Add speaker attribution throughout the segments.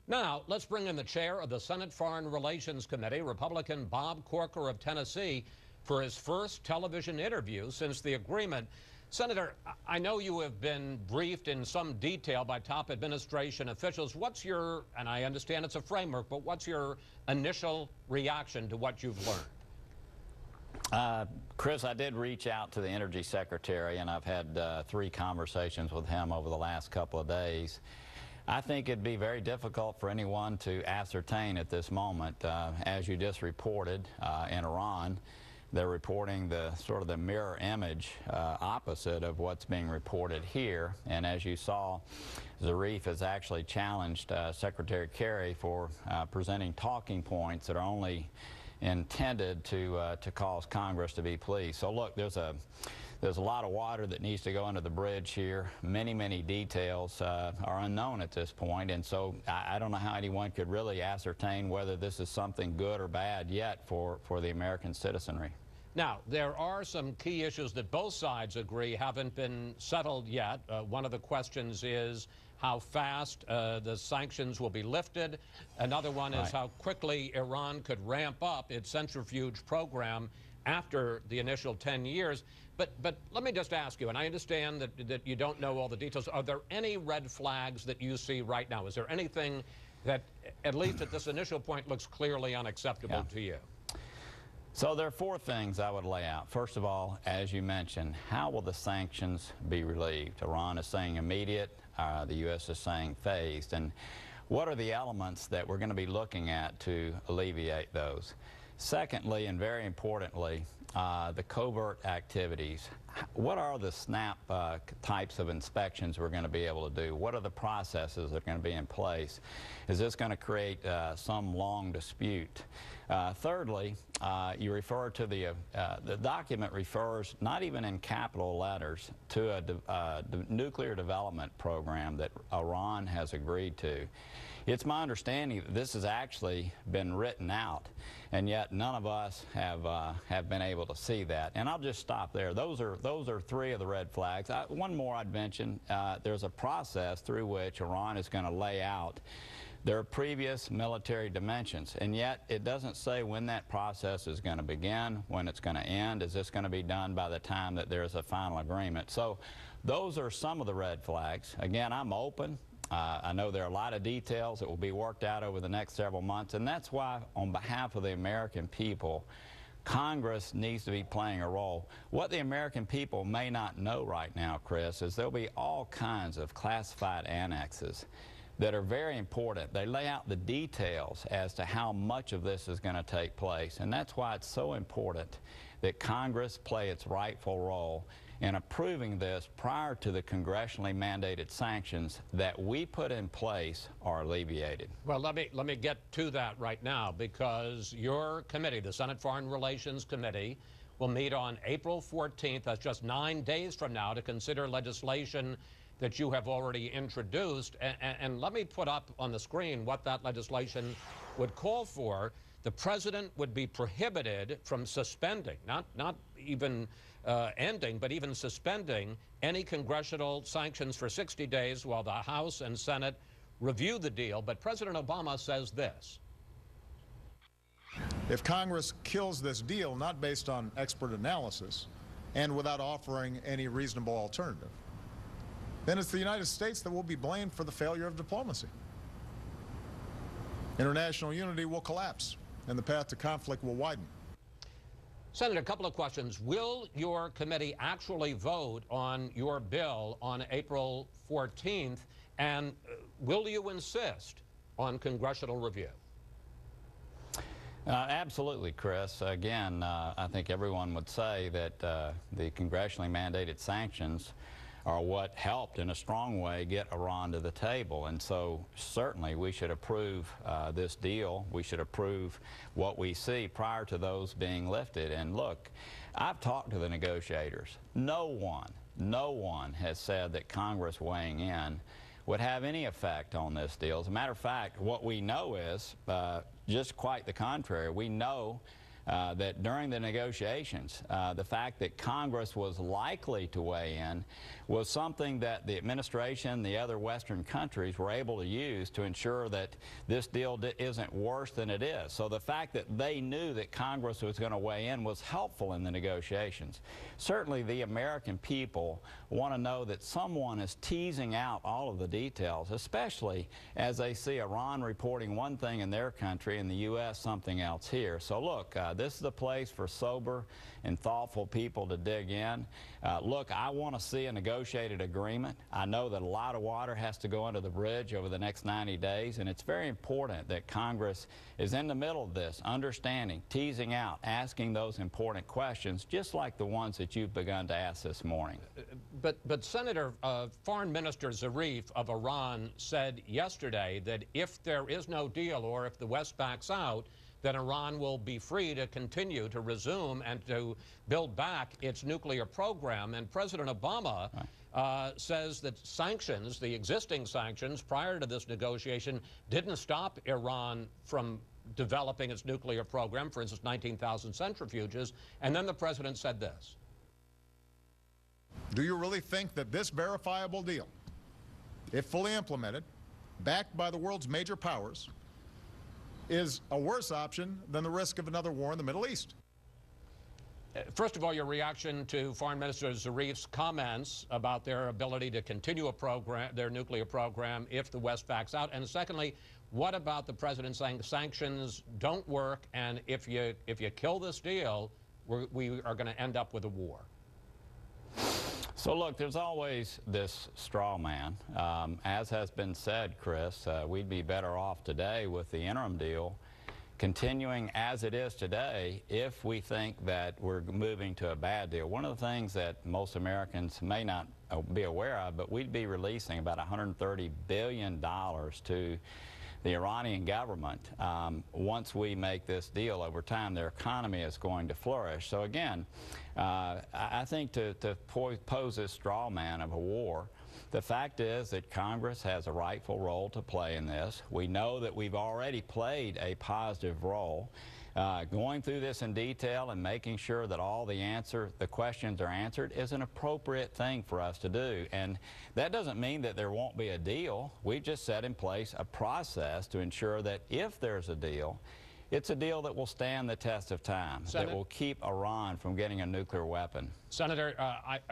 Speaker 1: Now, let's bring in the chair of the Senate Foreign Relations Committee, Republican Bob Corker of Tennessee, for his first television interview since the agreement. Senator, I know you have been briefed in some detail by top administration officials. What's your, and I understand it's a framework, but what's your initial reaction to what you've learned?
Speaker 2: Chris, I did reach out to the Energy Secretary, and I've had 3 conversations with him over the last couple of days. I think it'd be very difficult for anyone to ascertain at this moment. As you just reported, in Iran, they're reporting the sort of the mirror image opposite of what's being reported here. And as you saw, Zarif has actually challenged Secretary Kerry for presenting talking points that are only intended to cause Congress to be pleased. So look, there's a lot of water that needs to go under the bridge here. Many details are unknown at this point, and so I don't know how anyone could really ascertain whether this is something good or bad yet for the American citizenry.
Speaker 1: Now, there are some key issues that both sides agree haven't been settled yet. One of the questions is how fast the sanctions will be lifted. Another one is how quickly Iran could ramp up its centrifuge program after the initial 10 years. But let me just ask you, and I understand that you don't know all the details, are there any red flags that you see right now? Is there anything that, at least at this initial point, looks clearly unacceptable to you?
Speaker 2: So there are 4 things I would lay out. First of all, as you mentioned, how will the sanctions be relieved? Iran is saying immediate, the U.S. is saying phased. And what are the elements that we're going to be looking at to alleviate those? Secondly, and very importantly, the covert activities. What are the SNAP types of inspections we're going to be able to do? What are the processes that are going to be in place? Is this going to create some long dispute? Thirdly, you refer to the document refers, not even in capital letters, to a nuclear development program that Iran has agreed to. It's my understanding that this has actually been written out, and yet none of us have been able to see that. And I'll just stop there. Those are 3 of the red flags. One more I'd mention. There's a process through which Iran is going to lay out their previous military dimensions, and yet it doesn't say when that process is going to begin, when it's going to end. Is this going to be done by the time that there's a final agreement? So those are some of the red flags. Again, I'm open. I know there are a lot of details that will be worked out over the next several months, and that's why, on behalf of the American people, Congress needs to be playing a role. What the American people may not know right now, Chris, is there'll be all kinds of classified annexes that are very important. They lay out the details as to how much of this is going to take place, and that's why it's so important that Congress play its rightful role in approving this prior to the congressionally mandated sanctions that we put in place are alleviated.
Speaker 1: Well, let me get to that right now, because your committee, the Senate Foreign Relations Committee, will meet on April 14th. That's just 9 days from now, to consider legislation that you have already introduced. And let me put up on the screen what that legislation would call for. The president would be prohibited from suspending, not even ending, but even suspending any congressional sanctions for 60 days while the House and Senate review the deal. But President Obama says this:
Speaker 3: if Congress kills this deal, not based on expert analysis and without offering any reasonable alternative, then it's the United States that will be blamed for the failure of diplomacy. International unity will collapse, and the path to conflict will widen.
Speaker 1: Senator, a couple of questions. Will your committee actually vote on your bill on April 14th, and will you insist on congressional review?
Speaker 2: Absolutely, Chris. Again, I think everyone would say that the congressionally mandated sanctions are what helped in a strong way get Iran to the table. And so certainly we should approve this deal. We should approve what we see prior to those being lifted. And look, I've talked to the negotiators. No one has said that Congress weighing in would have any effect on this deal. As a matter of fact, what we know is just quite the contrary. We know that during the negotiations, the fact that Congress was likely to weigh in was something that the administration, the other Western countries were able to use to ensure that this deal isn't worse than it is. So the fact that they knew that Congress was going to weigh in was helpful in the negotiations. Certainly the American people want to know that someone is teasing out all of the details, especially as they see Iran reporting one thing in their country and the U.S. something else here. So look, this is a place for sober and thoughtful people to dig in. Look, I want to see a negotiated agreement. I know that a lot of water has to go under the bridge over the next 90 days, and it's very important that Congress is in the middle of this, understanding, teasing out, asking those important questions, just like the ones that you've begun to ask this morning.
Speaker 1: But Senator, Foreign Minister Zarif of Iran said yesterday that if there is no deal or if the West backs out, then Iran will be free to continue to resume and to build back its nuclear program. And President Obama says that sanctions, the existing sanctions prior to this negotiation, didn't stop Iran from developing its nuclear program, for instance, 19,000 centrifuges. And then the president said this.
Speaker 3: Do you really think that this verifiable deal, if fully implemented, backed by the world's major powers, is a worse option than the risk of another war in the Middle East?
Speaker 1: First of all, your reaction to Foreign Minister Zarif's comments about their ability to continue their nuclear program if the West backs out. And secondly, what about the president saying sanctions don't work, and if you kill this deal, we are going to end up with a war?
Speaker 2: So look, there's always this straw man. As has been said, Chris, we'd be better off today with the interim deal continuing as it is today if we think that we're moving to a bad deal. One of the things that most Americans may not be aware of, but we'd be releasing about $130 billion to the Iranian government. Once we make this deal over time, their economy is going to flourish. So again, I think to pose this straw man of a war, the fact is that Congress has a rightful role to play in this. We know that we've already played a positive role. Going through this in detail and making sure that all the questions are answered is an appropriate thing for us to do. And that doesn't mean that there won't be a deal. We've just set in place a process to ensure that if there's a deal, it's a deal that will stand the test of time, that will keep Iran from getting a nuclear weapon.
Speaker 1: Senator,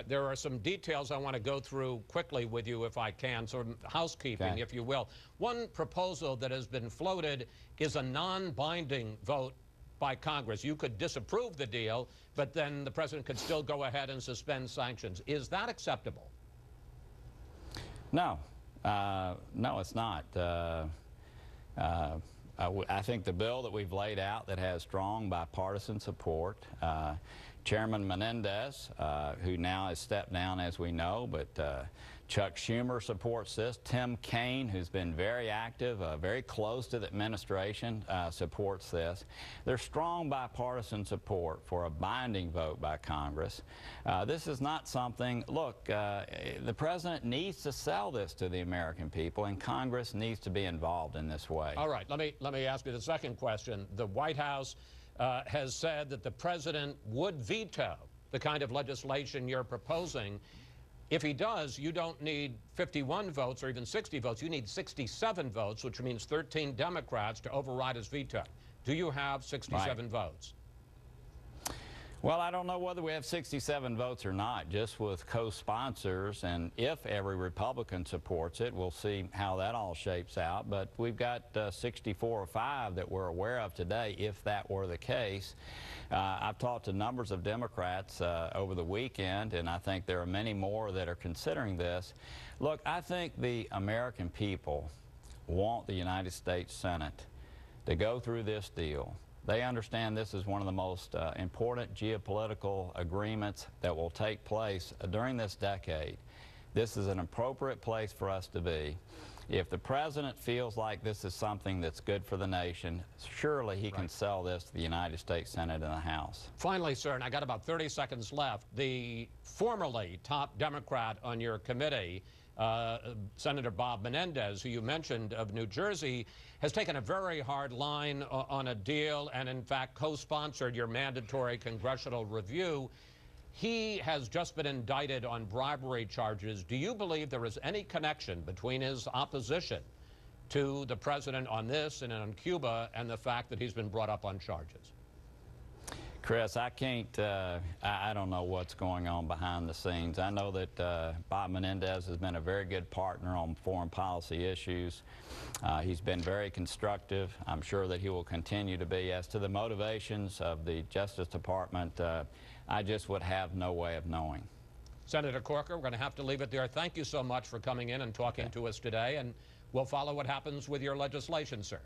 Speaker 1: there are some details I want to go through quickly with you if I can, sort of housekeeping, if you will. One proposal that has been floated is a non-binding vote by Congress. You could disapprove the deal, but then the president could still go ahead and suspend sanctions. Is that acceptable?
Speaker 2: No. No, it's not. I think the bill that we've laid out that has strong bipartisan support, Chairman Menendez, who now has stepped down as we know, but Chuck Schumer supports this. Tim Kaine, who's been very active, very close to the administration, supports this. There's strong bipartisan support for a binding vote by Congress. This is not something, look, the president needs to sell this to the American people, and Congress needs to be involved in this way.
Speaker 1: All right, let me ask you the second question. The White House has said that the president would veto the kind of legislation you're proposing. If he does, you don't need 51 votes or even 60 votes. You need 67 votes, which means 13 Democrats to override his veto. Do you have 67 votes?
Speaker 2: Well, I don't know whether we have 67 votes or not, just with co-sponsors, and if every Republican supports it, we'll see how that all shapes out. But we've got 64 or 5 that we're aware of today, if that were the case. I've talked to numbers of Democrats over the weekend, and I think there are many more that are considering this. Look, I think the American people want the United States Senate to go through this deal. They understand this is one of the most important geopolitical agreements that will take place during this decade. This is an appropriate place for us to be. If the president feels like this is something that's good for the nation, surely he can sell this to the United States Senate and the House.
Speaker 1: Finally, sir, and I got about 30 seconds left, the formerly top Democrat on your committee Senator Bob Menendez, who you mentioned of New Jersey, has taken a very hard line on a deal and, in fact, co-sponsored your mandatory congressional review. He has just been indicted on bribery charges. Do you believe there is any connection between his opposition to the president on this and on Cuba and the fact that he's been brought up on charges?
Speaker 2: Chris, I can't, I don't know what's going on behind the scenes. I know that Bob Menendez has been a very good partner on foreign policy issues. He's been very constructive. I'm sure that he will continue to be. As to the motivations of the Justice Department, I just would have no way of knowing.
Speaker 1: Senator Corker, we're going to have to leave it there. Thank you so much for coming in and talking to us today, and we'll follow what happens with your legislation, sir.